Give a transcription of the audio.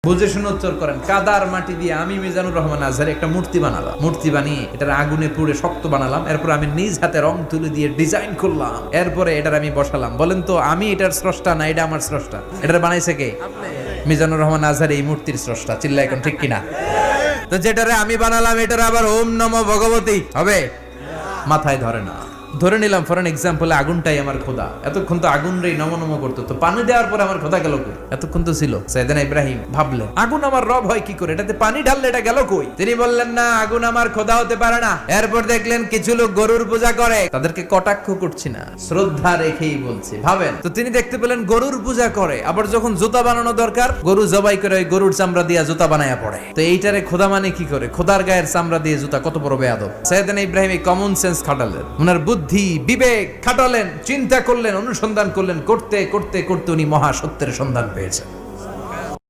বুঝে শুনে উত্তর করেন। কাদার মাটি দিয়ে আমি মিজানুর রহমান আজহারি একটা মূর্তি বানালাম। মূর্তি বানিয়ে এটার আগুনে পুড়ে শক্ত বানালাম। এরপর আমি নিজ হাতে রং তুলে দিয়ে ডিজাইন করলাম। এরপরে এটার আমি বসালাম। বলেন তো আমি এটার স্রষ্টা না এটা আমার স্রষ্টা? এটার বানাইছে কে? মিজানুর রহমান আজহারি এই মূর্তির স্রষ্টা। চিল্লা এখন ঠিক কিনা? তো যেটারে আমি বানালাম এটার আবার ওম নমো ভগবতী হবে? মাথায় ধরে না। ধরে নিলাম ফর এন এক্সাম্পল আগুনটাই আমার খোদা। এতক্ষণ তো আগুন রে নম নম করতো, তো পানি দেওয়ার পরে আমার খোদা গেল কই? এতক্ষণ তো ছিল। সাইয়েদনা ইব্রাহিম ভাবলেন আগুন আমার রব হয় কি করে, এটাতে পানি ঢাললে এটা গেল কই? তিনি বললেন না, আগুন আমার খোদা হতে পারে না। এরপর দেখলেন কিছু লোক গরুর পূজা করে, তাদেরকে কটাক্ষ করছি না, শ্রদ্ধা রেখেই বলছি। ভাবেন তো, তিনি দেখতে পেলেন গরুর পূজা করে, আবার যখন জুতা বানানো দরকার গরু জবাই করে ওই গরুর চামড়া দিয়ে জুতা বানায়া পড়ে। তো এইটারে খোদা মানে কি করে? খোদার গায়ের চামড়া দিয়ে জুতা, কত বড় বেয়াদব। সাইয়েদনা ইব্রাহিম এই কমন সেন্স খাটালেন, ওনার বুদ্ধি বিবেক খাটালেন, চিন্তা করলেন, অনুসন্ধান করলেন, করতে করতে করতে উনি মহা সত্যের সন্ধান পেয়েছেন।